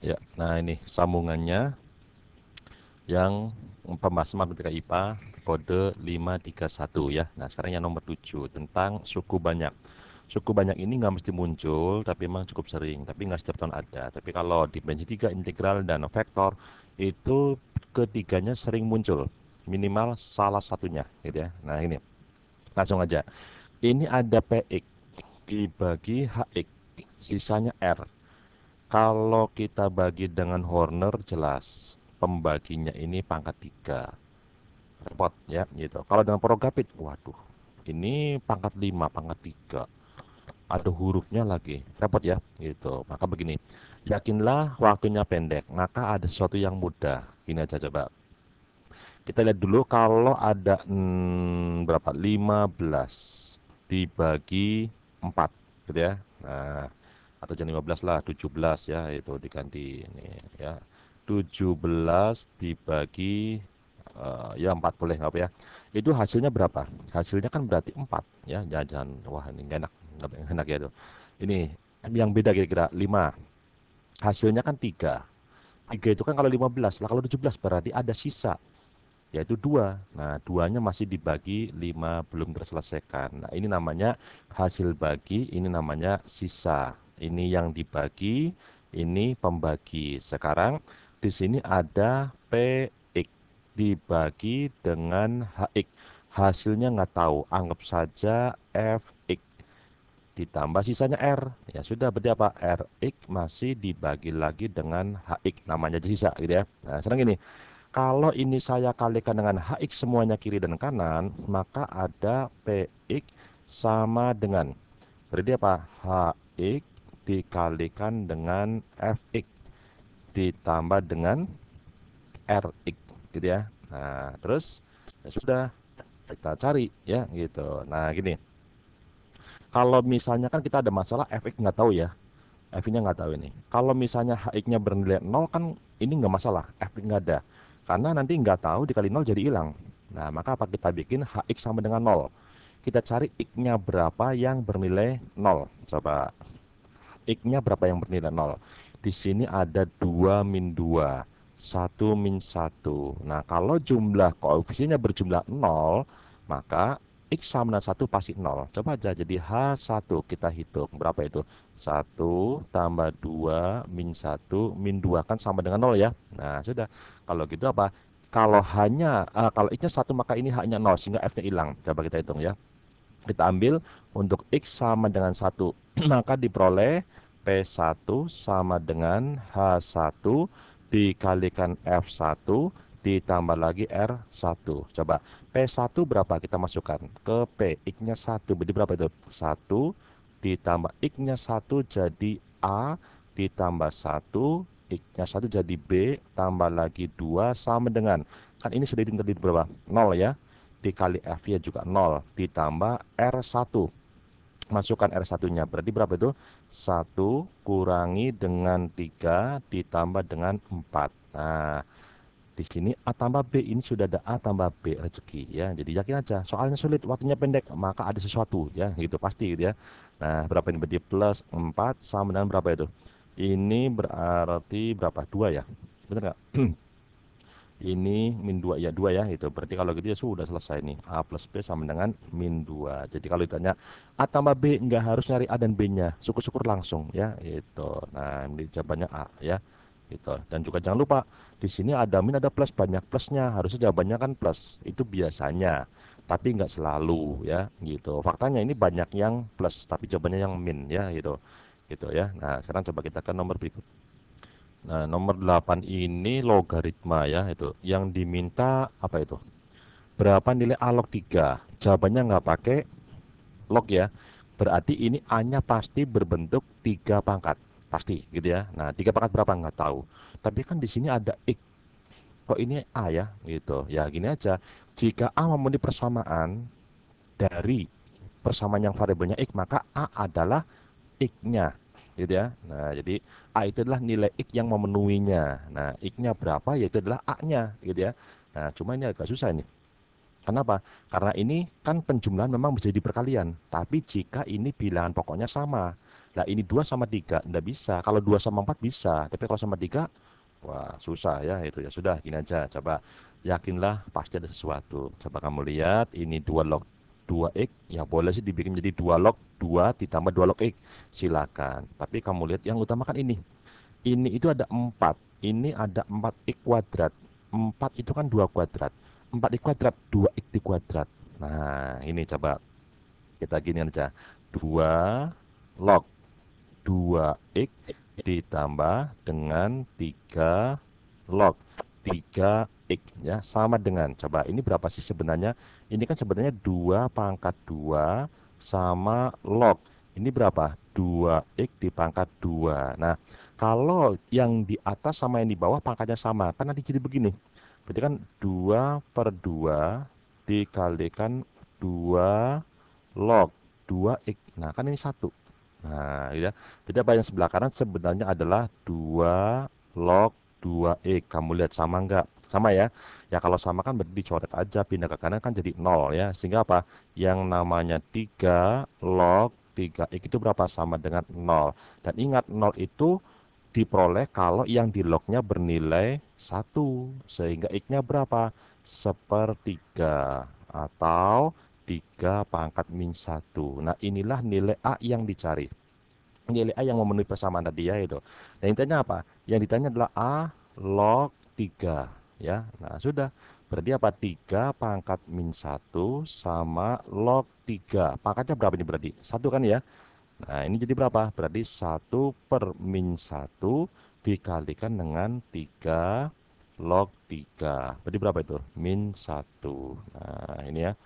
Ya, nah ini sambungannya yang pembahasan matematika IPA kode 531 ya. Nah, sekarang yang nomor 7 tentang suku banyak. Suku banyak ini nggak mesti muncul, tapi memang cukup sering. Tapi nggak setiap tahun ada. Tapi kalau di dimensi 3 integral dan vektor, itu ketiganya sering muncul. Minimal salah satunya, gitu ya. Nah, ini langsung aja. Ini ada PX dibagi HX, sisanya R. Kalau kita bagi dengan Horner jelas pembaginya ini pangkat 3. Repot ya gitu. Kalau dengan Porogapit, waduh. Ini pangkat 5, pangkat 3. Ada hurufnya lagi. Repot ya gitu. Maka begini. Yakinlah waktunya pendek, maka ada sesuatu yang mudah. Ini aja coba. Kita lihat dulu kalau ada berapa? 15 dibagi 4 gitu ya. Nah, atau jangan 15 lah, 17 ya, itu diganti ini ya. 17 dibagi ya 4 boleh nggak apa ya. Itu hasilnya berapa? Hasilnya kan berarti 4 ya. Jangan, wah ini nggak enak, nggak enak ya itu. Ini yang beda kira-kira 5. Hasilnya kan 3. 3 itu kan kalau 15 lah, kalau 17 berarti ada sisa yaitu 2. Nah, duanya masih dibagi 5 belum terselesaikan. Nah, ini namanya hasil bagi, ini namanya sisa. Ini yang dibagi, ini pembagi. Sekarang di sini ada PX dibagi dengan HX. Hasilnya nggak tahu, anggap saja FX ditambah sisanya R. Ya sudah, berarti apa? RX masih dibagi lagi dengan HX, namanya aja sisa gitu ya. Nah, sekarang gini, kalau ini saya kalikan dengan HX semuanya kiri dan kanan, maka ada PX sama dengan, berarti apa? HX dikalikan dengan FX ditambah dengan RX gitu ya. Nah, terus ya sudah kita cari ya gitu. Nah, gini. Kalau misalnya kan kita ada masalah FX nggak tahu ya. F-nya nggak tahu ini. Kalau misalnya HX-nya bernilai 0 kan ini nggak masalah, F nggak ada. Karena nanti nggak tahu dikali 0 jadi hilang. Nah, maka apa kita bikin HX sama dengan 0. Kita cari X-nya berapa yang bernilai 0. Coba X-nya berapa yang bernilai 0. Di sini ada 2 min 2, 1 min 1. Nah, kalau jumlah koefisiennya berjumlah 0, maka X sama dengan 1 pasti 0. Coba aja jadi H1 kita hitung. Berapa itu? 1 tambah 2 min 1 min 2 kan sama dengan 0 ya. Nah, sudah. Kalau gitu apa? Kalau X-nya 1 maka ini H-nya 0 sehingga F-nya hilang. Coba kita hitung ya. Kita ambil untuk X sama dengan 1. Maka diperoleh P1 sama dengan H1 dikalikan F1 ditambah lagi R1. Coba P1 berapa kita masukkan ke P, X-nya 1. Jadi berapa itu? 1 ditambah X-nya 1 jadi A ditambah 1, X-nya 1 jadi B tambah lagi 2 sama dengan, kan ini sudah dihitung tadi berapa? 0 ya. Dikali F-nya juga 0 ditambah R1. Masukkan R1-nya. Berarti berapa itu? 1 kurangi dengan 3 ditambah dengan 4. Nah, di sini A tambah B ini sudah ada A tambah B rezeki ya. Jadi yakin aja. Soalnya sulit, waktunya pendek, maka ada sesuatu ya. Gitu pasti gitu ya. Nah, berapa ini? Berarti plus 4 sama dengan berapa itu? Ini berarti berapa? 2 ya. Benar nggak? Ini min 2 ya, 2 ya itu. Berarti kalau gitu ya sudah selesai nih. A plus B sama dengan min 2. Jadi kalau ditanya A tambah B nggak harus nyari A dan B-nya. Syukur-syukur langsung ya itu. Nah, ini jawabannya A ya. Gitu. Dan juga jangan lupa di sini ada min ada plus, banyak plusnya. Harusnya jawabannya kan plus. Itu biasanya. Tapi nggak selalu ya gitu. Faktanya ini banyak yang plus tapi jawabannya yang min ya gitu. Gitu ya. Nah, sekarang coba kita ke nomor berikut. Nah, nomor 8 ini logaritma ya itu. Yang diminta apa itu? Berapa nilai A log 3? Jawabannya nggak pakai log ya. Berarti ini A-nya pasti berbentuk 3 pangkat. Pasti gitu ya. Nah, 3 pangkat berapa nggak tahu. Tapi kan di sini ada X. Kok ini A ya? Gitu. Ya gini aja. Jika A memenuhi persamaan dari persamaan yang variabelnya X, maka A adalah X-nya gitu ya. Nah, jadi A itu adalah nilai X yang memenuhinya. Nah, X-nya berapa yaitu adalah A-nya gitu ya. Nah, cuma ini agak susah ini. Kenapa? Karena ini kan penjumlahan memang bisa jadi perkalian. Tapi jika ini bilangan pokoknya sama. Nah ini 2 sama 3 nggak bisa. Kalau 2 sama 4 bisa, tapi kalau sama 3, wah susah ya itu ya. Sudah gini aja, coba yakinlah pasti ada sesuatu. Coba kamu lihat ini 2 log 2x, ya boleh sih dibikin jadi 2 log 2 ditambah 2 log x. Silakan. Tapi kamu lihat yang utamakan ini. Ini itu ada 4. Ini ada 4x kuadrat. 4 itu kan 2 kuadrat. 4x kuadrat, 2x di kuadrat. Nah, ini coba kita gini aja. 2 log 2x ditambah dengan 3 log 3x ya, sama dengan, coba ini berapa sih sebenarnya? Ini kan sebenarnya 2 pangkat 2 sama log. Ini berapa? 2x dipangkat 2. Nah, kalau yang di atas sama yang di bawah pangkatnya sama, kan nanti jadi begini. Berarti kan 2 per 2 dikalikan 2 log 2x. Nah, kan ini 1. Nah, gitu ya. Jadi apa yang sebelah kanan sebenarnya adalah 2 log 2x. Kamu lihat sama enggak? Sama ya. Ya kalau sama kan berarti dicoret aja, pindah ke kanan kan jadi 0 ya. Sehingga apa? Yang namanya 3 log 3x itu berapa? Sama dengan 0. Dan ingat 0 itu diperoleh kalau yang di lognya bernilai 1. Sehingga x-nya berapa? Sepertiga. Atau 3 pangkat min 1. Nah, inilah nilai A yang dicari. Nilai A yang memenuhi persamaan tadi ya itu. Dan intinya apa? Yang ditanya adalah A log 3 ya. Nah, sudah. Berarti apa? 3 pangkat min 1 sama log 3. Pangkatnya berapa ini berarti? 1 kan ya? Nah, ini jadi berapa? Berarti 1 per min 1 dikalikan dengan 3 log 3. Berarti berapa itu? Min 1. Nah, ini ya.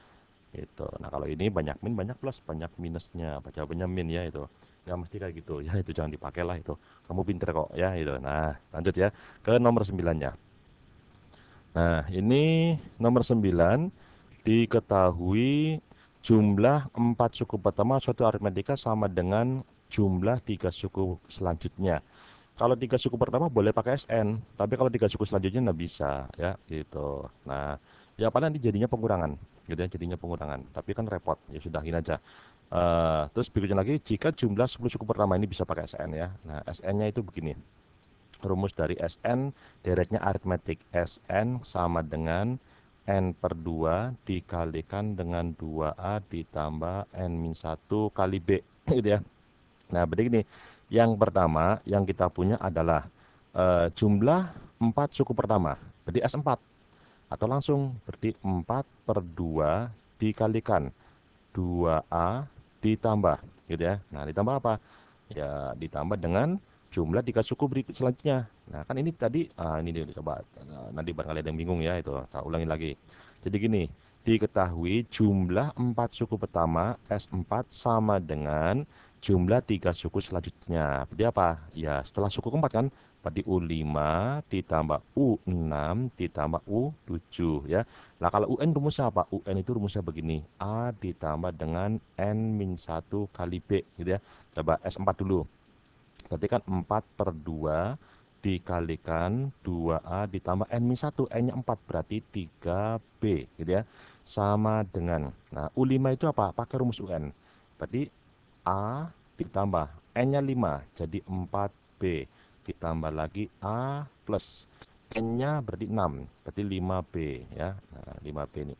Itu. Nah, kalau ini banyak min, banyak plus, banyak minusnya. Apa jawabannya min ya itu. Nggak mesti kayak gitu. Ya itu jangan dipakai lah itu. Kamu pinter kok ya itu. Nah, lanjut ya ke nomor 9-nya. Nah, ini nomor 9 diketahui jumlah 4 suku pertama suatu aritmatika sama dengan jumlah 3 suku selanjutnya. Kalau 3 suku pertama boleh pakai SN, tapi kalau 3 suku selanjutnya nggak bisa ya gitu. Nah, ya paling nanti jadinya pengurangan gitu ya, jadinya pengurangan. Tapi kan repot, ya sudahin aja. Terus berikutnya lagi, jika jumlah 10 suku pertama ini bisa pakai SN ya. Nah, SN-nya itu begini. Rumus dari SN, deretnya aritmetik. SN sama dengan N per 2 dikalikan dengan 2A ditambah N-1 kali B. Gitu ya. Nah, berarti gini. Yang pertama yang kita punya adalah jumlah 4 suku pertama. Berarti S4. Atau langsung berarti 4 per 2 dikalikan 2A ditambah. Gitu ya. Nah, ditambah apa? Ya, ditambah dengan jumlah 3 suku berikut selanjutnya. Nah, kan ini tadi, ini coba, nanti barangkali ada yang bingung ya, itu, tak ulangi lagi. Jadi gini, diketahui jumlah 4 suku pertama, S4 sama dengan jumlah 3 suku selanjutnya. Berarti apa? Ya, setelah suku keempat kan, berarti U5 ditambah U6 ditambah U7 ya. Nah, kalau UN rumusnya apa? UN itu rumusnya begini, A ditambah dengan N-1 kali B gitu ya. Coba S4 dulu. Berarti kan 4 per 2 dikalikan 2A ditambah N-1. N-nya 4 berarti 3B gitu ya. Sama dengan, nah U5 itu apa? Pakai rumus UN. Berarti A ditambah N-nya 5 jadi 4B. Ditambah lagi A plus N-nya berarti 6. Berarti 5B ya. Nah, 5B ini.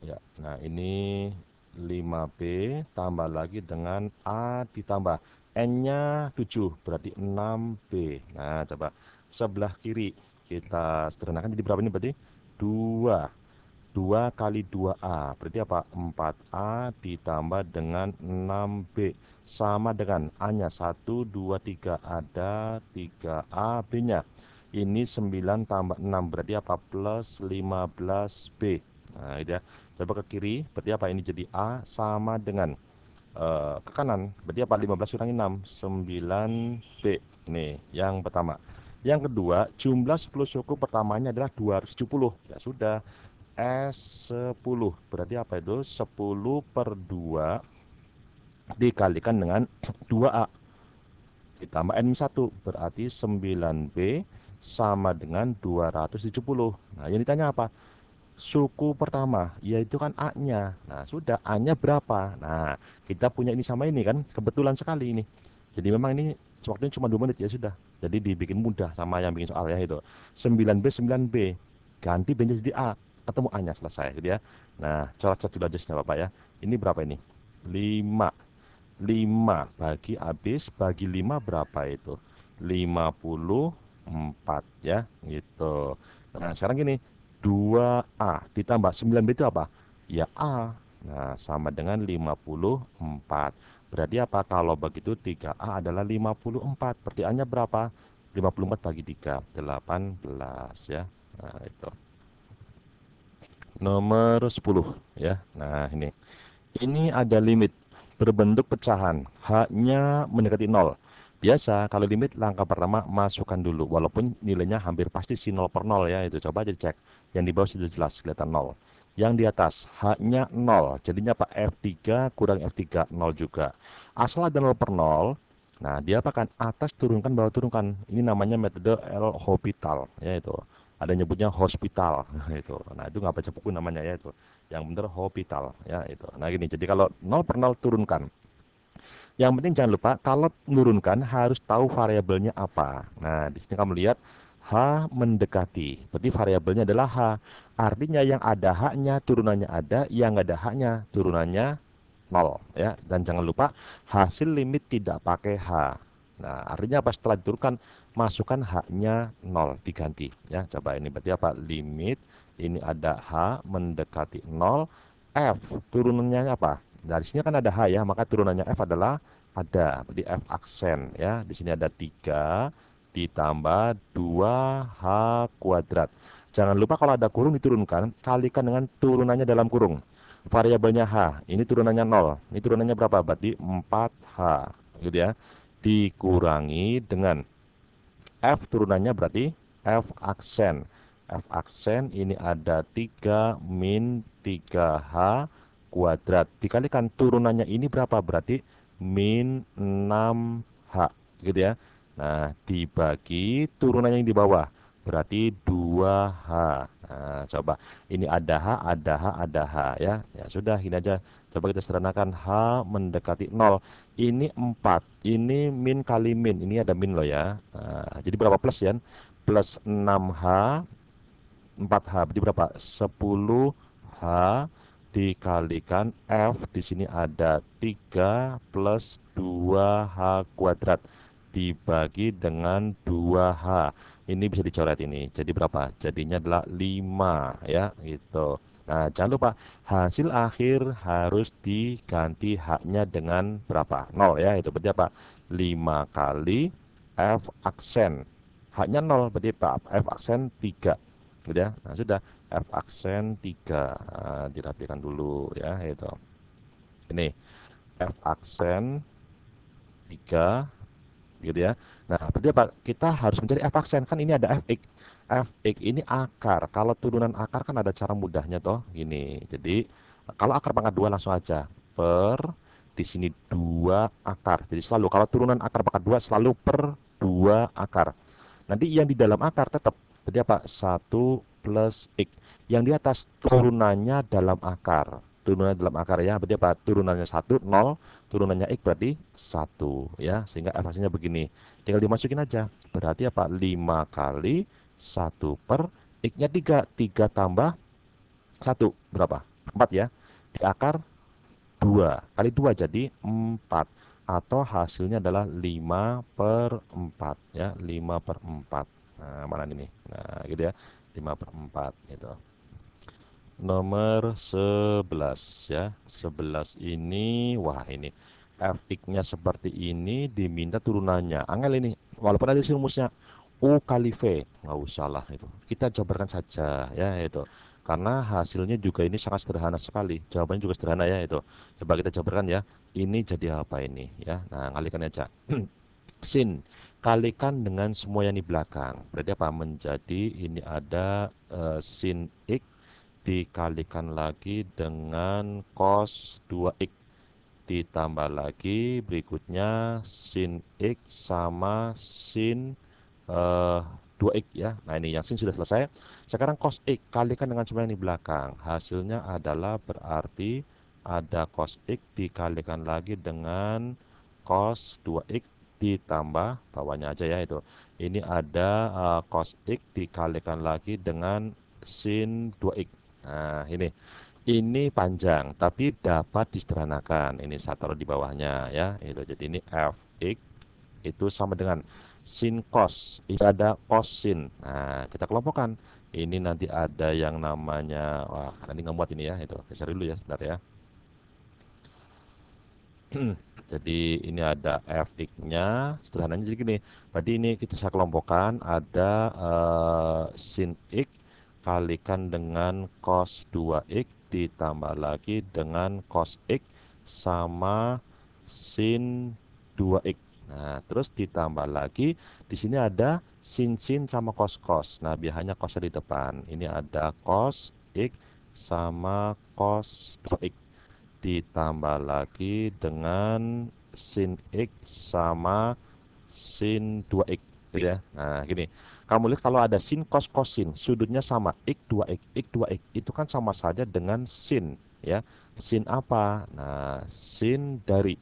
Ya, nah ini 5B tambah lagi dengan A ditambah N-nya 7 berarti 6B. Nah, coba sebelah kiri kita sederhanakan jadi berapa ini berarti? 2. 2 kali 2A berarti apa? 4A ditambah dengan 6B sama dengan A-nya 1, 2, 3 ada 3A B-nya. Ini 9 tambah 6 berarti apa? Plus 15B. Nah, itu ya. Coba ke kiri, berarti apa? Ini jadi A sama dengan ke kanan, berarti apa? 15 kurangi 6, 9B. Ini yang pertama. Yang kedua, jumlah 10 suku pertamanya adalah 270. Ya sudah, S10. Berarti apa itu? 10 per 2 dikalikan dengan 2A ditambah N-1 berarti 9B sama dengan 270. Nah, yang ditanya apa? suku pertama, yaitu kan A-nya. Nah, sudah A-nya berapa? Nah, kita punya ini sama ini kan, kebetulan sekali ini. Jadi memang ini waktunya cuma 2 menit ya sudah. Jadi dibikin mudah sama yang bikin soal ya itu. 9B. Ganti B-nya jadi A. Ketemu A-nya selesai gitu ya. Nah, coret-coret dulu aja sini Bapak ya. Ini berapa ini? 5. 5 bagi habis bagi 5 berapa itu? 54 ya, gitu. Nah, sekarang gini, 2A ditambah 9B itu apa? Ya A. Nah, sama dengan 54. Berarti apa? Kalau begitu 3A adalah 54. Berarti A-nya berapa? 54 bagi 3, 18 ya. Nah, itu. Nomor 10 ya. Nah, ini. Ini ada limit berbentuk pecahan, H-nya mendekati 0. Biasa kalau limit langkah pertama masukkan dulu, walaupun nilainya hampir pasti si 0 per 0 ya, itu coba aja cek. Yang di bawah sudah jelas kelihatan 0. Yang di atas H-nya 0, jadinya apa? F3 kurang F3, 0 juga. Asal ada 0 per 0, nah dia apakan atas turunkan bawah turunkan. Ini namanya metode L'Hopital ya itu. Ada nyebutnya hospital itu. Nah, itu nggak baca buku namanya ya itu. Yang benar hospital ya itu. Nah, gini. Jadi kalau 0 per 0 turunkan. Yang penting jangan lupa kalau menurunkan harus tahu variabelnya apa. Nah, di sini kamu lihat H mendekati. Berarti variabelnya adalah H. Artinya yang ada H-nya turunannya ada, yang nggak ada H-nya turunannya 0 ya. Dan jangan lupa hasil limit tidak pakai H. Nah, artinya apa? Setelah diturunkan masukkan H-nya 0 diganti ya. Coba ini berarti apa? Limit ini ada H mendekati 0, F turunannya apa? Dari sini kan ada H ya, maka turunannya F adalah ada. Berarti F aksen ya. Di sini ada 3 ditambah 2H kuadrat. Jangan lupa kalau ada kurung diturunkan, kalikan dengan turunannya dalam kurung. Variabelnya H, ini turunannya 0. Ini turunannya berapa? Berarti 4H. Gitu ya. Dikurangi dengan F turunannya berarti F aksen. F aksen ini ada 3 min 3H kuadrat. Dikalikan turunannya ini berapa? Berarti min 6H. Gitu ya. Nah, dibagi turunannya yang di bawah. Berarti 2H. Nah, coba. Ini ada H, ada H, ada H ya. Ya sudah, ini aja. Coba kita sederhanakan H mendekati 0. Ini 4. Ini min kali min. Ini ada min loh ya. Nah, jadi berapa plus ya? Plus 6H, 4H. Berarti berapa? 10H dikalikan F. Di sini ada 3 plus 2H kuadrat. Dibagi dengan 2H. Ini bisa dicoret ini. Jadi berapa? Jadinya adalah 5 ya. Gitu. Nah, jangan lupa hasil akhir harus diganti H-nya dengan berapa? 0 ya. Itu berarti apa? 5 kali F aksen. H-nya 0 berarti apa? F aksen 3. Gitu ya. Nah, sudah F aksen 3. Nah, dirapikan dulu ya, itu. Ini F aksen 3 gitu ya. Nah, berarti apa? Kita harus mencari f aksen. Kan ini ada fx. Fx ini akar. Kalau turunan akar kan ada cara mudahnya toh. Gini. Jadi, kalau akar pangkat 2 langsung aja. Per, di sini 2 akar. Jadi selalu, kalau turunan akar pangkat 2 selalu per 2 akar. Nanti yang di dalam akar tetap. Jadi apa? 1 plus x. Yang di atas turunannya dalam akar. Turunannya dalam akar ya. Berarti apa? Turunannya 1, 0. Turunannya x berarti 1 ya. Sehingga f hasilnya begini. Tinggal dimasukin aja. Berarti apa? 5 kali 1 per x-nya 3. 3 tambah 1 berapa? 4 ya. Di akar 2 kali 2 jadi 4. Atau hasilnya adalah 5 per 4 ya. 5 per 4. Nah, mana ini? Nah, gitu ya. 5 per 4 gitu. Nomor 11 ya. 11 ini, wah ini fx-nya seperti ini, diminta turunannya. Angel ini, walaupun ada rumusnya U kali V, nggak usah lah itu. Kita jabarkan saja ya itu. Karena hasilnya juga ini sangat sederhana sekali. Jawabannya juga sederhana ya itu. Coba kita jabarkan ya. Ini jadi apa ini ya. Nah, kalikan aja. Sin kalikan dengan semua yang di belakang. Berarti apa? Menjadi ini ada sin x dikalikan lagi dengan cos 2x ditambah lagi berikutnya sin x sama sin 2 2x ya. Nah ini yang sin sudah selesai. Sekarang cos x kalikan dengan sembilan di belakang. Hasilnya adalah berarti ada cos x dikalikan lagi dengan cos 2x ditambah bawahnya aja ya itu. Ini ada cos x dikalikan lagi dengan sin 2x. Nah ini panjang tapi dapat disederhanakan. Ini saya taruh di bawahnya ya. Itu jadi ini fx itu sama dengan sin cos. Ini ada cos sin. Nah, kita kelompokkan. Ini nanti ada yang namanya, wah, nanti nggak muat ini ya. Itu geser dulu ya, sebentar ya. Jadi ini ada fx-nya, sederhananya jadi gini. Berarti ini kita saya kelompokkan ada sin x kalikan dengan cos 2x ditambah lagi dengan cos x sama sin 2x. Nah, terus ditambah lagi di sini ada sin sama cos. Nah, biasanya cosnya di depan. Ini ada cos x sama cos 2x ditambah lagi dengan sin x sama sin 2x gitu ya. Nah, gini. Kamu lihat kalau ada sin cos sin, sudutnya sama x 2x, x 2x itu kan sama saja dengan sin ya. Sin apa? Nah, sin dari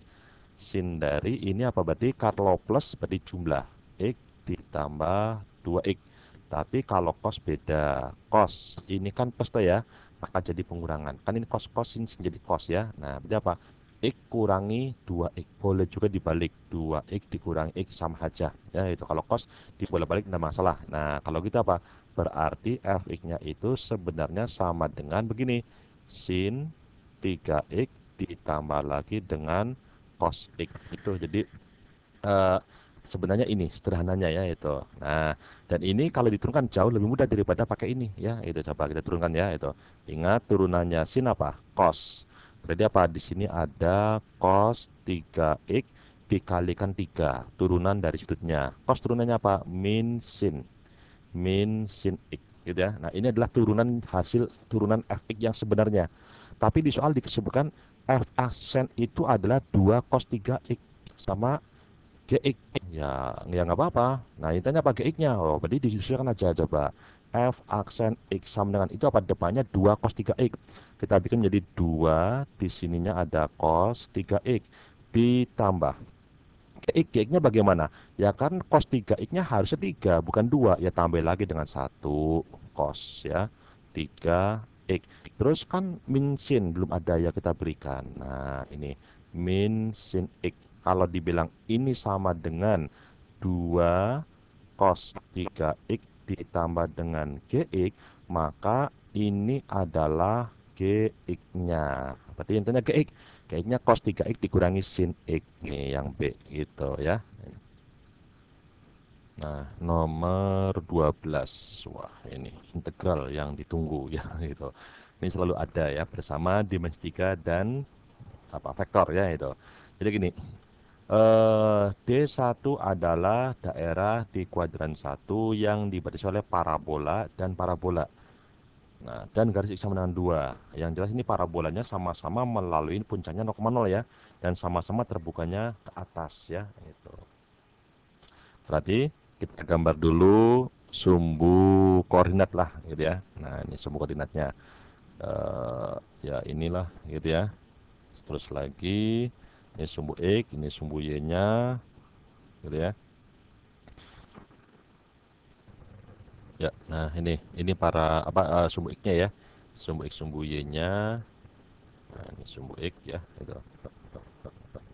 ini apa berarti kalau plus berarti jumlah x ditambah 2x. Tapi kalau cos beda. Cos ini kan plus tuh ya, maka jadi pengurangan. Kan ini cos sin jadi cos ya. Nah, berarti apa? X kurangi 2x. Boleh juga dibalik 2x dikurangi x sama aja. Ya, itu kalau cos dibolak-balik enggak masalah. Nah, kalau gitu apa? Berarti fx-nya itu sebenarnya sama dengan begini. Sin 3x ditambah lagi dengan cos x itu. Jadi eh, sebenarnya ini sederhananya ya itu. Nah, dan ini kalau diturunkan jauh lebih mudah daripada pakai ini ya. Itu coba kita turunkan ya itu. Ingat turunannya sin apa? Cos. Berarti apa? Di sini ada cos 3x dikalikan 3 turunan dari sudutnya. Cos turunannya apa? Min sin x gitu ya. Nah, ini adalah hasil turunan fx yang sebenarnya. Tapi di soal disebutkan f aksen itu adalah 2 cos 3x sama gx. Ya nggak apa-apa. Nah, intinya apa gx-nya? Oh, berarti disesuaikan aja coba. F aksen x sama dengan itu apa depannya 2 cos 3x. Kita bikin menjadi 2, di sininya ada cos 3x ditambah gx-nya bagaimana? Ya kan cos 3x-nya harusnya 3 bukan 2. Ya tambah lagi dengan 1 cos ya. 3x. Terus kan min sin belum ada ya kita berikan. Nah, ini min sin x. Kalau dibilang ini sama dengan 2 cos 3x ditambah dengan gx, maka ini adalah gx-nya. Berarti intinya gx. Gx-nya cos 3x dikurangi sin x. Nih yang B gitu ya. Nah, nomor 12. Wah, ini integral yang ditunggu ya gitu. Ini selalu ada ya bersama dimensi 3 dan apa vektor ya itu. Jadi gini, D1 adalah daerah di kuadran 1 yang dibatasi oleh parabola dan parabola. Nah, dan garis X sama dengan 2. Yang jelas ini parabolanya sama-sama melalui puncaknya 0,0 ya. Dan sama-sama terbukanya ke atas ya. Itu. Berarti kita gambar dulu sumbu koordinat lah gitu ya. Nah, ini sumbu koordinatnya. Ya inilah gitu ya. Terus lagi ini sumbu X, ini sumbu Y-nya gitu ya. Ya, nah ini para apa sumbu X-nya ya. Sumbu X, sumbu Y-nya. Nah, ini sumbu X ya, itu.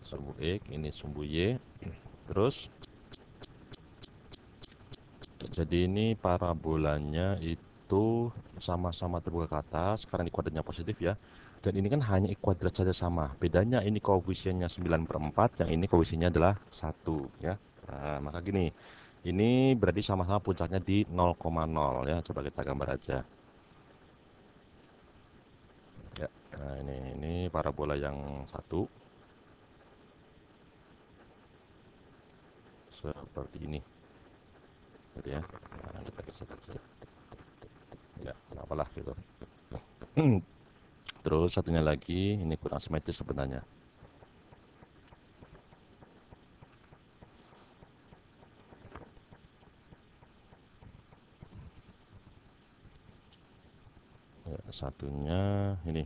Sumbu X, ini sumbu Y. Terus jadi ini parabolanya itu sama-sama terbuka ke atas karena ini kuadratnya positif ya. Dan ini kan hanya kuadrat saja sama. Bedanya ini koefisiennya 9/4, yang ini koefisiennya adalah 1 ya. Nah, maka gini. Ini berarti sama-sama puncaknya di 0,0 ya. Coba kita gambar aja. Ya. Nah, ini parabola yang satu seperti ini. Gitu ya. Nah, kita geser saja. Ya, kenapa lah gitu. Terus satunya lagi, ini kurang simetris sebenarnya. Satunya ini.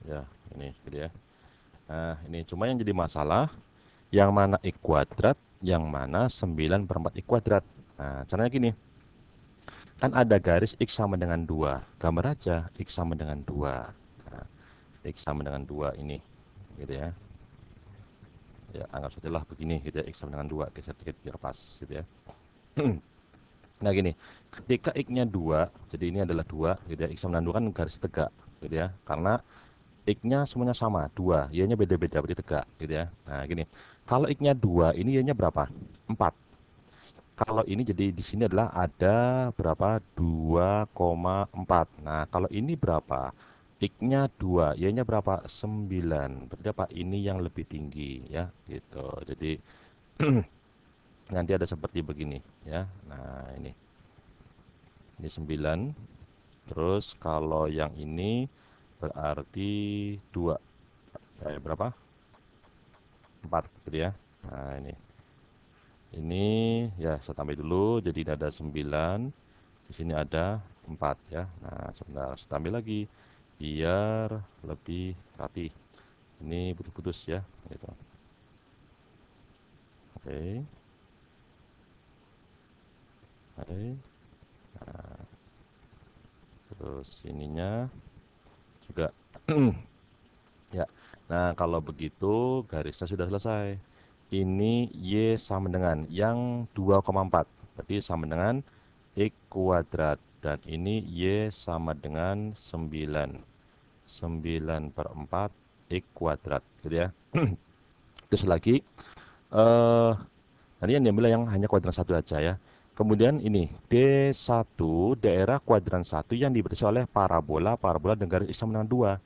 Ya, ini gitu ya. Nah, ini cuma yang jadi masalah, yang mana X kuadrat, yang mana 9/4 X kuadrat. Nah, caranya gini. Kan ada garis X sama dengan 2. Gambar aja X sama dengan 2. Nah, X sama dengan 2 ini. Gitu ya. Ya, anggap saja lah begini gitu ya. X sama dengan 2. Geser dikit biar pas gitu ya. Nah, gini. Ketika X-nya 2, jadi ini adalah 2 gitu ya. X sama dengan 2 kan garis tegak gitu ya. Karena X-nya semuanya sama, 2. Y-nya beda-beda, berarti tegak gitu ya. Nah, gini. Kalau X-nya 2, ini Y-nya berapa? 4. Kalau ini jadi di sini adalah ada berapa? 2,4. Nah, kalau ini berapa? X-nya 2, Y-nya berapa? 9. Berarti apa? Ini yang lebih tinggi ya, gitu. Jadi nanti ada seperti begini ya. Nah, ini 9. Terus kalau yang ini berarti 2. Berapa? 4 gitu ya. Nah, ini ya saya tambah dulu, jadi ini ada 9. Di sini ada 4 ya. Nah, sebentar saya tambah lagi biar lebih rapi. Ini putus-putus ya, gitu. Oke. Oke. Terus ininya juga ya. Nah, kalau begitu garisnya sudah selesai. Ini Y sama dengan yang 2,4. Berarti sama dengan X kuadrat. Dan ini Y sama dengan 9. 9/4 X kuadrat. Gitu ya. Terus lagi. Eh, Tadi yang diambil yang hanya kuadran 1 aja ya. Kemudian ini D1, daerah kuadran 1 yang diberisi oleh parabola dengan garis X sama dengan 2.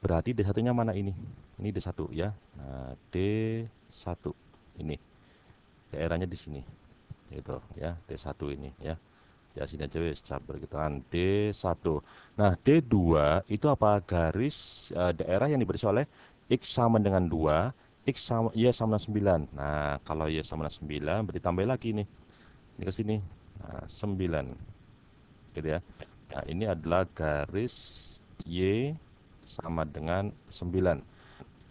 Berarti D1-nya mana ini? Ini D1 ya. Nah, D1 ini. Daerahnya di sini. Gitu ya, D1 ini ya. Ya sini aja wis sabar gitu kan. D1. Nah, D2 itu apa? Garis daerah yang diberisi oleh X sama dengan 2, X sama Y sama dengan 9. Nah, kalau Y sama dengan 9 berarti tambah lagi nih. Ini ke sini. Nah, 9. Gitu ya. Nah, ini adalah garis Y sama dengan 9.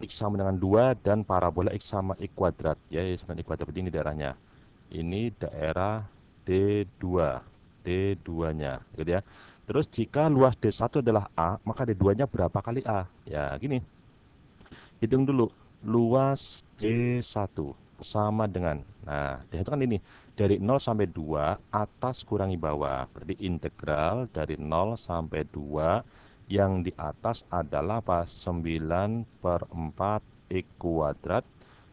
X sama dengan 2 dan parabola X sama X kuadrat. Ya, Y sama X kuadrat ini daerahnya. Ini daerah D2. D2-nya, gitu ya. Terus jika luas D1 adalah A, maka D2-nya berapa kali A? Ya, gini. Hitung dulu. Luas D1 sama dengan, nah, D1 kan ini. Dari 0 sampai 2, atas kurangi bawah. Berarti integral dari 0 sampai 2, yang di atas adalah apa? 9/4 X kuadrat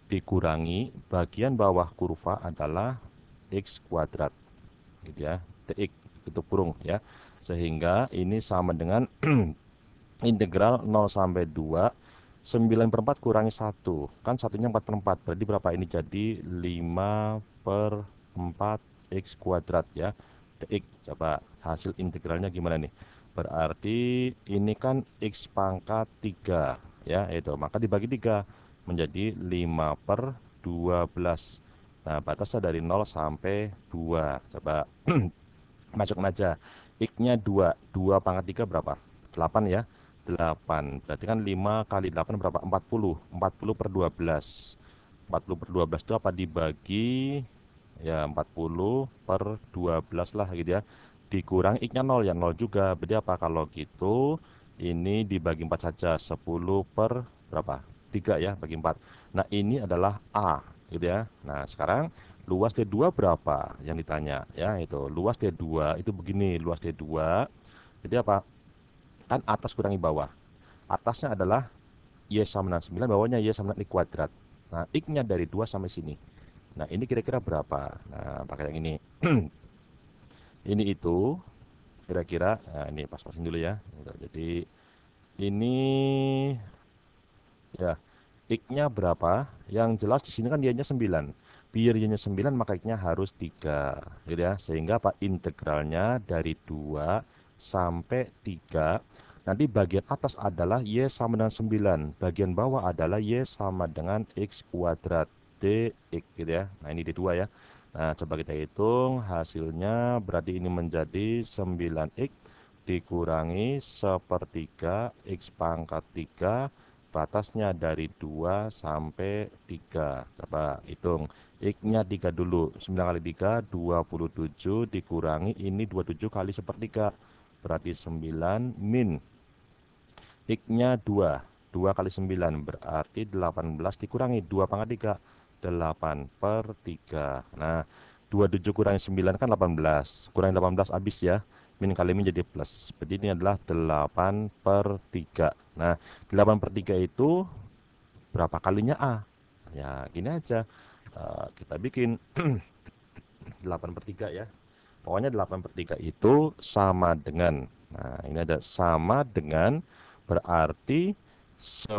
dikurangi bagian bawah kurva adalah X kuadrat. Gitu ya. Dx itu kurung ya. Sehingga ini sama dengan integral 0 sampai 2 9/4 kurangi 1. Kan satunya 4/4. Berarti berapa ini? Jadi 5/4 X kuadrat ya. Dx. Coba hasil integralnya gimana nih? Berarti ini kan X pangkat 3 ya, itu. Maka dibagi 3 menjadi 5/12. Nah, batasnya dari 0 sampai 2. Coba masukkan aja. X-nya 2. 2 pangkat 3 berapa? 8 ya. 8. Berarti kan 5 kali 8 berapa? 40. 40/12. 40/12 itu apa? Dibagi ya 40/12 lah gitu ya. Dikurang X-nya 0 ya 0 juga. Berarti apa kalau gitu? Ini dibagi 4 saja. 10 per berapa? 3 ya, bagi 4. Nah, ini adalah A gitu ya. Nah, sekarang luas D2 berapa yang ditanya ya, itu. Luas D2 itu begini, luas D2. Jadi apa? Kan atas kurangi bawah. Atasnya adalah Y sama dengan 9, bawahnya Y sama dengan I kuadrat. Nah, X-nya dari 2 sampai sini. Nah, ini kira-kira berapa? Nah, pakai yang ini. Ini itu kira-kira, nah ini pas-pasin dulu ya. Jadi ini ya, X-nya berapa? Yang jelas di sini kan Y-nya 9. Biar Y-nya 9 maka X-nya harus 3. Gitu ya. Sehingga apa? Integralnya dari 2 sampai 3. Nanti bagian atas adalah Y sama dengan 9. Bagian bawah adalah Y sama dengan X kuadrat dx gitu ya. Nah, ini D2 ya. Nah, coba kita hitung hasilnya berarti ini menjadi 9x dikurangi sepertiga x pangkat 3 batasnya dari 2 sampai 3. Coba hitung. X-nya 3 dulu. 9 kali 3, 27 dikurangi ini 27 kali sepertiga. Berarti 9 min. X-nya 2. 2 kali 9 berarti 18 dikurangi 2 pangkat 3. 8 per 3. Nah, 27 kurangi 9 kan 18. Kurangi 18 habis ya. Min kali min jadi plus. Berarti ini adalah 8 per 3. Nah, 8 per 3 itu berapa kalinya A? Ya, gini aja. Kita bikin 8 per 3 ya. Pokoknya 8 per 3 itu sama dengan, nah ini ada sama dengan berarti 10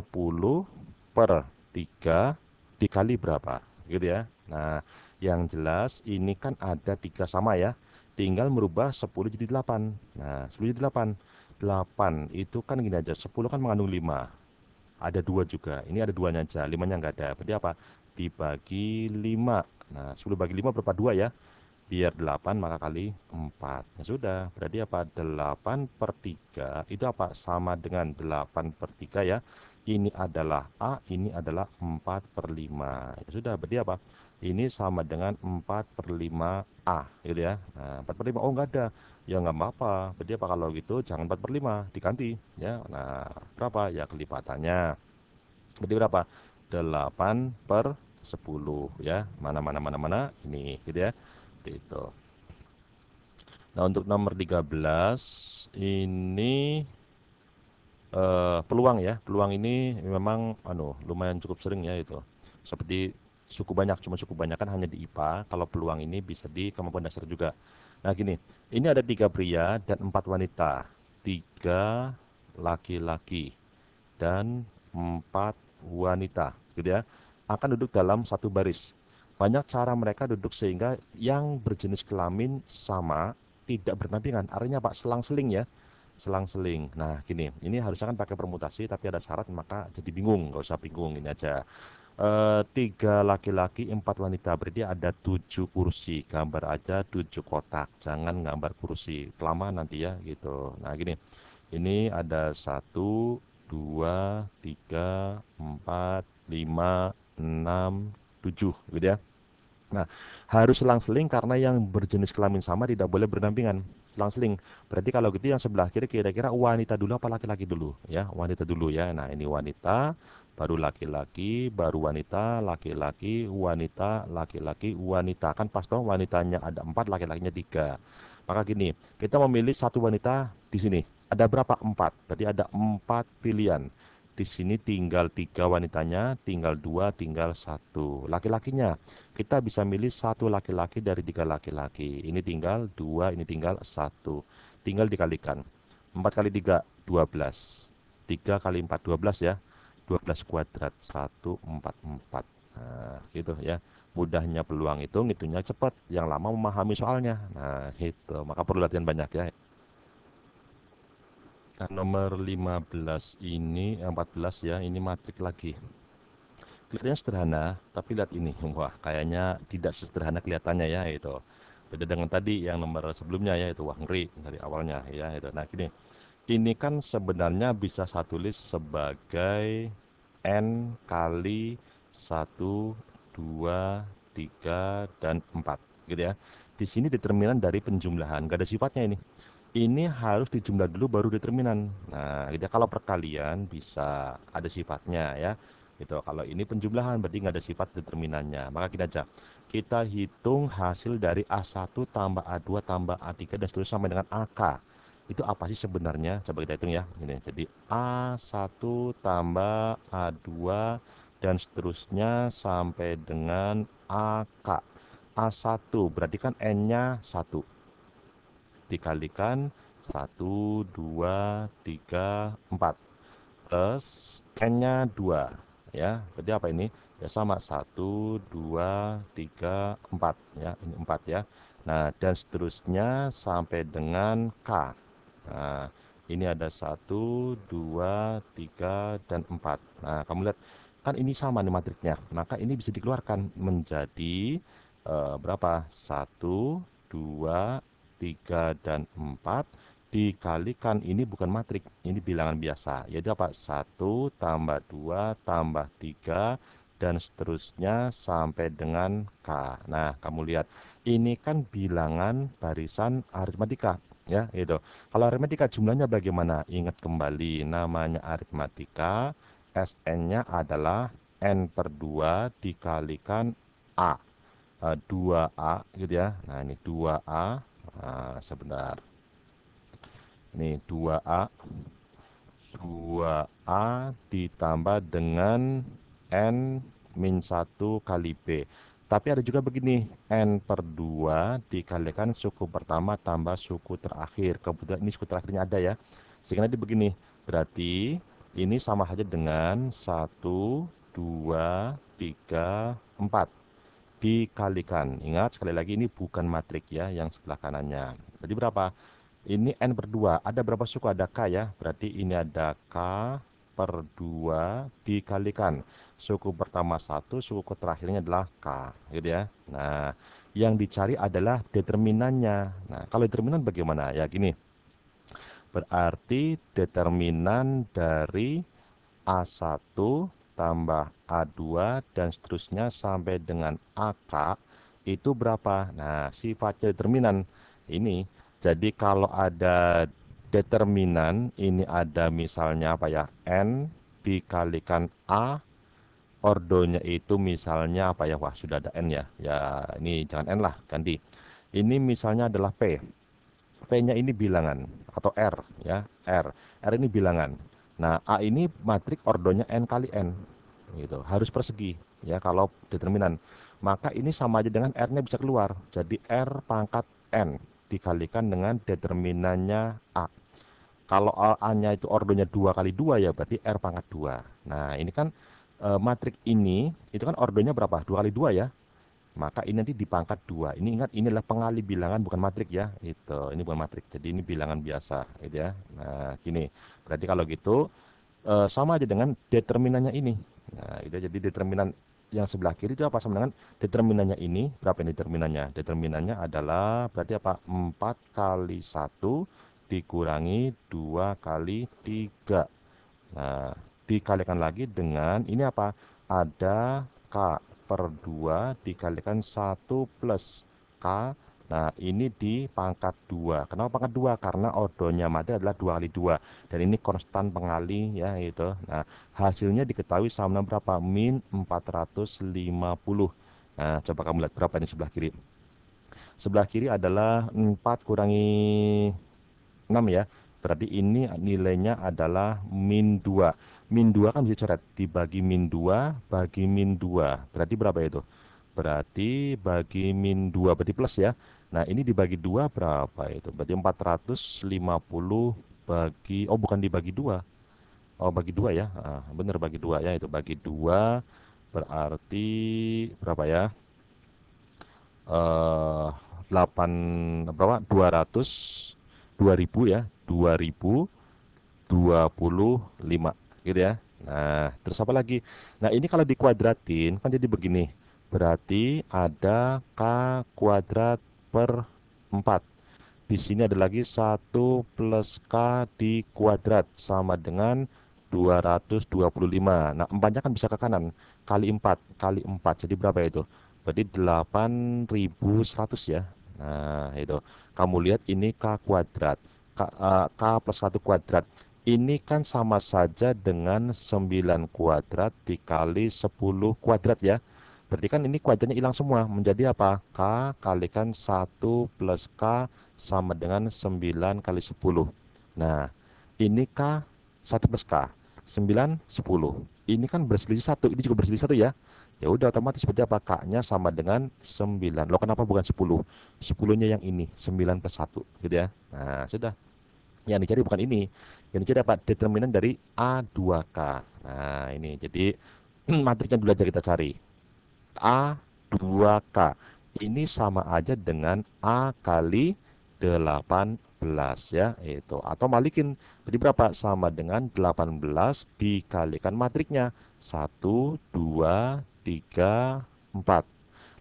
per 3 dikali berapa, gitu ya. Nah, yang jelas ini kan ada 3 sama ya. Tinggal merubah 10 jadi 8. Nah, 10 jadi 8. 8 itu kan gini aja, 10 kan mengandung 5. Ada 2 juga. Ini ada 2-nya aja, 5-nya nggak ada. Berarti apa? Dibagi 5. Nah, 10 bagi 5 berapa? 2 ya. Biar 8 maka kali 4. Ya sudah, berarti apa? 8 per 3 itu apa? Sama dengan 8 per 3 ya. Ini adalah A, ini adalah 4 per 5. Ya sudah, berarti apa? Ini sama dengan 4 per 5 A, gitu ya. Nah, 4 per 5, oh nggak ada. Ya nggak apa-apa. Berarti apa kalau gitu? Jangan 4 per 5, diganti. Ya, nah berapa? Ya kelipatannya. Berarti berapa? 8 per 10 ya. Mana, ini, gitu ya. Itu. Nah, untuk nomor 13 ini peluang ya. Peluang ini memang lumayan cukup sering ya itu. Seperti suku banyak, cuma suku banyak kan hanya di IPA. Kalau peluang ini bisa di kemampuan dasar juga. Nah, gini. Ini ada 3 pria dan 4 wanita. 3 laki-laki dan 4 wanita, gitu ya. Akan duduk dalam satu baris. Banyak cara mereka duduk sehingga yang berjenis kelamin sama tidak berdampingan. Artinya Pak, selang-seling ya. Selang-seling. Nah, gini, ini harusnya kan pakai permutasi tapi ada syarat maka jadi bingung. Nggak usah bingung, ini aja. 3 laki-laki, 4 wanita. Berarti ada 7 kursi. Gambar aja 7 kotak. Jangan gambar kursi. Kelamaan nanti ya, gitu. Nah, gini. Ini ada 1, 2, 3, 4, 5, 6, 7, gitu ya. Nah, harus selang-seling karena yang berjenis kelamin sama tidak boleh berdampingan. Selang-seling. Berarti kalau gitu yang sebelah kiri kira-kira wanita dulu apa laki-laki dulu? Ya, wanita dulu ya. Nah, ini wanita, baru laki-laki, baru wanita, laki-laki, wanita, laki-laki, wanita. Kan pas toh wanitanya ada 4, laki-lakinya 3. Maka gini, kita memilih satu wanita di sini. Ada berapa? 4. Berarti ada 4 pilihan. Di sini tinggal 3 wanitanya, tinggal 2, tinggal 1 laki-lakinya. Kita bisa milih satu laki-laki dari 3 laki-laki. Ini tinggal 2, ini tinggal 1. Tinggal dikalikan. 4 kali 3, 12. 3 kali 4, 12 ya. 12 kuadrat, 144. Nah, gitu ya. Mudahnya peluang itu, ngitungnya cepat. Yang lama memahami soalnya. Nah, itu. Maka perlu latihan banyak ya. Nah, nomor 15 ini, 14 ya, ini matrik lagi. Kelihatannya sederhana, tapi lihat ini. Wah, kayaknya tidak sesederhana kelihatannya ya itu. Beda dengan tadi yang nomor sebelumnya ya itu, wah ngeri dari awalnya ya itu. Nah, gini. Ini kan sebenarnya bisa saya tulis sebagai N kali 1, 2, 3, dan 4 gitu ya. Di sini determinan dari penjumlahan, gak ada sifatnya ini. Ini harus dijumlah dulu baru determinan. Nah, gitu ya. Kalau perkalian bisa ada sifatnya ya. Gitu. Kalau ini penjumlahan berarti nggak ada sifat determinannya. Maka kita aja. Kita hitung hasil dari A1 tambah A2 tambah A3 dan seterusnya sampai dengan AK. Itu apa sih sebenarnya? Coba kita hitung ya. Ini. Jadi A1 tambah A2 dan seterusnya sampai dengan AK. A1 berarti kan N-nya 1 dikalikan 1, 2, 3, 4 plus N-nya 2 ya. Berarti apa ini? Ya sama 1, 2, 3, 4 ya. Ini 4 ya. Nah, dan seterusnya sampai dengan K. Nah, ini ada 1, 2, 3, dan 4. Nah, kamu lihat kan ini sama nih matriknya. Maka ini bisa dikeluarkan menjadi berapa? 1, 2, 3, dan 4 dikalikan, ini bukan matrik, ini bilangan biasa. Yaitu apa? 1 tambah 2 tambah 3 dan seterusnya sampai dengan K. Nah, kamu lihat, ini kan bilangan barisan aritmatika, ya, gitu. Kalau aritmatika jumlahnya bagaimana? Ingat kembali, namanya aritmatika, SN-nya adalah N/2 dikalikan A. 2A gitu ya. Nah, ini 2A. Nah, sebentar. Ini 2A. 2A ditambah dengan N-1 kali B. Tapi ada juga begini, N/2 dikalikan suku pertama tambah suku terakhir. Kebetulan ini suku terakhirnya ada ya. Sehingga nanti begini, berarti ini sama saja dengan 1, 2, 3, 4 dikalikan. Ingat sekali lagi ini bukan matrik ya, yang sebelah kanannya. Jadi berapa? Ini N/2. Ada berapa suku? Ada K ya. Berarti ini ada K/2 dikalikan. Suku pertama 1, suku terakhirnya adalah K. Gitu ya. Nah, yang dicari adalah determinannya. Nah, kalau determinan bagaimana? Ya gini. Berarti determinan dari A1 tambah A2 dan seterusnya sampai dengan AK itu berapa? Nah, sifatnya determinan ini. Jadi kalau ada determinan, ini ada misalnya apa ya? N dikalikan A, ordonya itu misalnya apa ya? Wah, sudah ada N ya. Ya, ini jangan N lah, ganti. Ini misalnya adalah P. P-nya ini bilangan atau R ya, R. R ini bilangan. Nah, A ini matrik ordonya N kali N. Gitu. Harus persegi ya kalau determinan. Maka ini sama aja dengan R-nya bisa keluar. Jadi R pangkat N dikalikan dengan determinannya A. Kalau A-nya itu ordonya 2 kali 2 ya berarti R pangkat 2. Nah, ini kan matrik ini itu kan ordonya berapa? 2 kali 2 ya. Maka ini nanti dipangkat 2. Ini ingat, ini adalah pengali bilangan bukan matrik ya. Itu, ini bukan matrik. Jadi ini bilangan biasa gitu ya. Nah, gini. Berarti kalau gitu sama aja dengan determinannya ini. Nah, itu jadi determinan yang sebelah kiri itu apa? Sama dengan determinannya ini. Berapa ini determinannya? Determinannya adalah berarti apa? 4 kali 1 dikurangi 2 kali 3. Nah, dikalikan lagi dengan ini apa? Ada K/2 dikalikan 1 plus K. Nah, ini di pangkat 2. Kenapa pangkat 2? Karena ordonya materi adalah 2 kali 2. Dan ini konstan pengali ya itu. Nah, hasilnya diketahui sama dengan berapa? Min 450. Nah, coba kamu lihat berapa ini sebelah kiri. Sebelah kiri adalah 4 kurangi 6 ya. Berarti ini nilainya adalah min 2. Min 2 kan bisa coret. Dibagi min 2, bagi min 2. Berarti berapa itu? Berarti bagi min 2, berarti plus ya. Nah, ini dibagi 2 berapa itu? Berarti 450 bagi, oh bukan dibagi 2. Oh, bagi 2 ya. Bener bagi 2 ya. Itu bagi 2 berarti berapa ya? 8 berapa? 200 2000 ya. 2025 gitu ya. Nah, terus apa lagi? Nah, ini kalau dikuadratin kan jadi begini. Berarti ada K kuadrat per 4. Di sini ada lagi 1 plus K di kuadrat sama dengan 225. Nah, 4-nya kan bisa ke kanan. Kali 4. Kali 4. Jadi berapa itu? Berarti 8100 ya. Nah, itu. Kamu lihat ini K kuadrat. K plus 1 kuadrat. Ini kan sama saja dengan 9 kuadrat dikali 10 kuadrat ya. Berarti kan ini kuadratnya hilang semua. Menjadi apa? K kalikan 1 plus K sama dengan 9 kali 10. Nah, ini K 1 plus K. 9, 10. Ini kan berselisih 1. Ini juga berselisih 1 ya. Ya udah otomatis seperti apa? K-nya sama dengan 9. Loh kenapa bukan 10? 10-nya yang ini. 9 plus 1. Gitu ya. Nah, sudah. Yang dicari bukan ini. Yang dicari apa? Determinan dari A2K. Nah, ini. Jadi matriknya dulu aja kita cari. A2K. Ini sama aja dengan A kali 18 ya. Itu. Atau balikin. Jadi berapa? Sama dengan 18 dikalikan matriknya. 1, 2, 3, 4.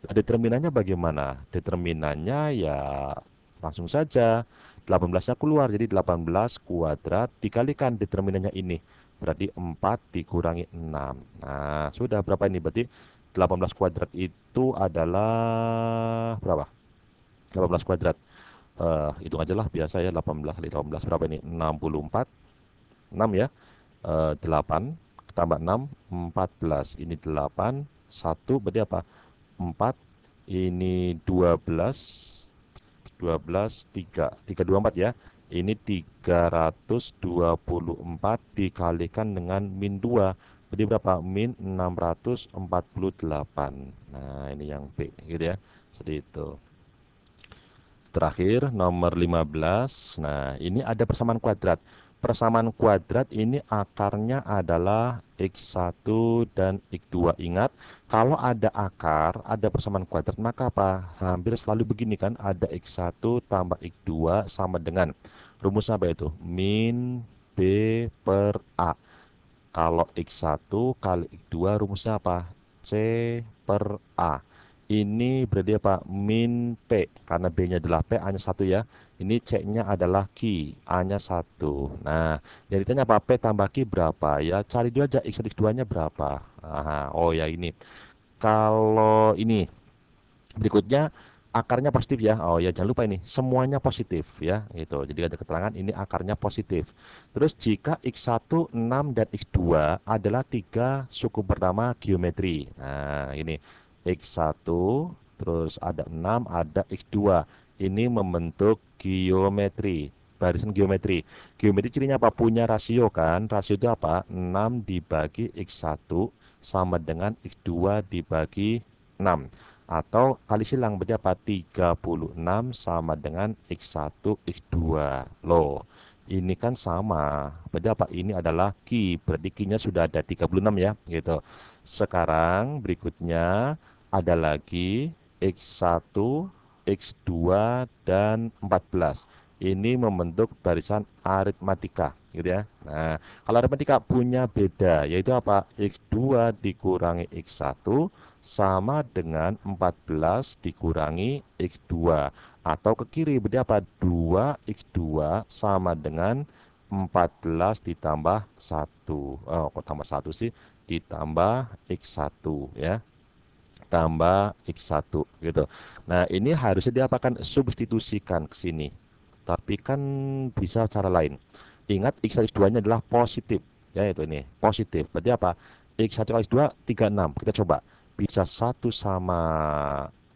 Determinannya bagaimana? Determinannya ya langsung saja 18-nya keluar, jadi 18 kuadrat dikalikan determinannya ini. Berarti 4 dikurangi 6. Nah, sudah berapa ini? Berarti 18 kuadrat itu adalah berapa? 18 kuadrat. Hitung aja lah biasa ya, 18 kali 18 berapa ini? 64. 6 ya. 8 tambah 6 14. Ini 8, 1 berarti apa? 4, ini 12, 324 ya. Ini 324 dikalikan dengan min 2. Berarti berapa? Min 648. Nah, ini yang B gitu ya. Seperti itu. Terakhir nomor 15. Nah, ini ada persamaan kuadrat. Persamaan kuadrat ini akarnya adalah X1 dan X2. Ingat, kalau ada akar, ada persamaan kuadrat, maka apa? Hampir selalu begini kan, ada X1 tambah X2 sama dengan rumusnya apa itu? Min B per A. Kalau X1 kali X2 rumusnya apa? C per A. Ini berarti apa? Min P. Karena B-nya adalah P, A-nya 1 ya. Ini C-nya adalah Q, A-nya 1. Nah, yang ditanya apa? P tambah Q berapa? Ya, cari dulu aja X1, X2-nya berapa. Aha, oh ya ini. Kalau ini, berikutnya akarnya positif ya. Oh ya jangan lupa ini semuanya positif ya. Itu. Jadi ada keterangan ini akarnya positif. Terus jika X1, 6 dan X2 adalah tiga suku pertama geometri. Nah, ini X1 terus ada 6 ada X2. Ini membentuk geometri. Barisan geometri. Geometri cirinya apa? Punya rasio kan? Rasio itu apa? 6 dibagi X1 sama dengan X2 dibagi 6 atau kali silang berarti apa? 36 sama dengan X1 X2 loh, ini kan sama berarti apa? Ini adalah Q, berarti Q-nya sudah ada 36 ya gitu. Sekarang berikutnya ada lagi X1 X2 dan 14. Ini membentuk barisan aritmatika gitu ya. Nah, kalau aritmatika punya beda yaitu apa? X2 dikurangi X1 sama dengan 14 dikurangi X2. Atau ke kiri berarti apa? 2X2 sama dengan 14 ditambah 1. Oh, kok tambah 1 sih? Ditambah X1 ya. Tambah X1 gitu. Nah, ini harusnya diapakan? Substitusikan ke sini. Tapi kan bisa cara lain. Ingat X1 X2-nya adalah positif. Ya, itu ini, positif. Berarti apa? X1 kali X2 36. Kita coba. Bisa 1 sama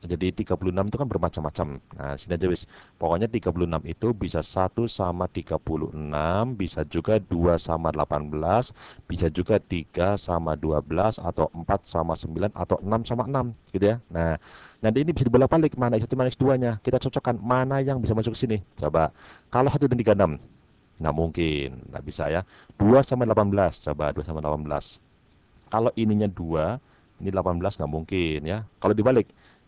jadi 36 itu kan bermacam-macam. Nah, sini aja wis. Pokoknya 36 itu bisa 1 sama 36, bisa juga 2 sama 18, bisa juga 3 sama 12 atau 4 sama 9 atau 6 sama 6 gitu ya. Nah, nanti ini bisa dibolak-balik mana X1 mana X2-nya. Kita cocokkan mana yang bisa masuk ke sini. Coba. Kalau 1 dan 36, nggak mungkin, nggak bisa ya. 2 sama 18, coba 2 sama 18. Kalau ininya 2, ini 18 nggak mungkin ya. Kalau dibalik,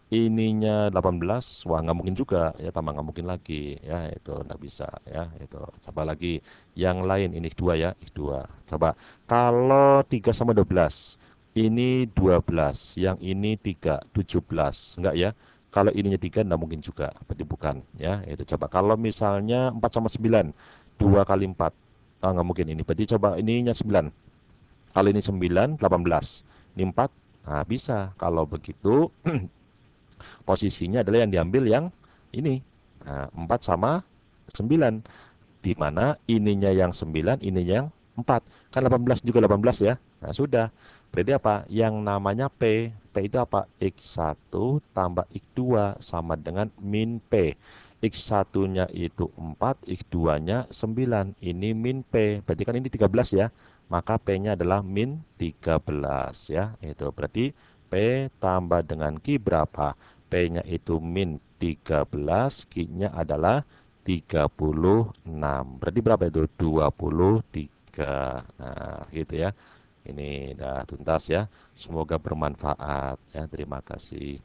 ininya 18, wah nggak mungkin juga ya, tambah nggak mungkin lagi ya, itu nggak bisa ya. Itu coba lagi yang lain, ini X2 ya, X2. Coba kalau 3 sama 12, ini 12, yang ini 3 17, enggak ya. Kalau ininya 3 nggak mungkin juga, berarti bukan ya. Itu coba kalau misalnya 4 sama 9, 2 kali 4, ah, nggak mungkin ini, berarti coba ininya 9. Kalau ini 9, 18. Ini 4. Nah, bisa. Kalau begitu, posisinya adalah yang diambil yang ini. Nah, 4 sama 9. Di mana ininya yang 9, ininya yang 4. Kan 18 juga 18 ya. Nah, sudah. Berarti apa? Yang namanya P. P itu apa? X1 tambah X2 sama dengan min P. X1-nya itu 4, X2-nya 9. Ini min P. Berarti kan ini 13 ya. Maka P-nya adalah min 13 ya. Itu berarti P tambah dengan Q berapa? P-nya itu min 13, Q-nya adalah 36. Berarti berapa itu? 23. Nah, gitu ya. Ini udah tuntas ya. Semoga bermanfaat ya. Terima kasih.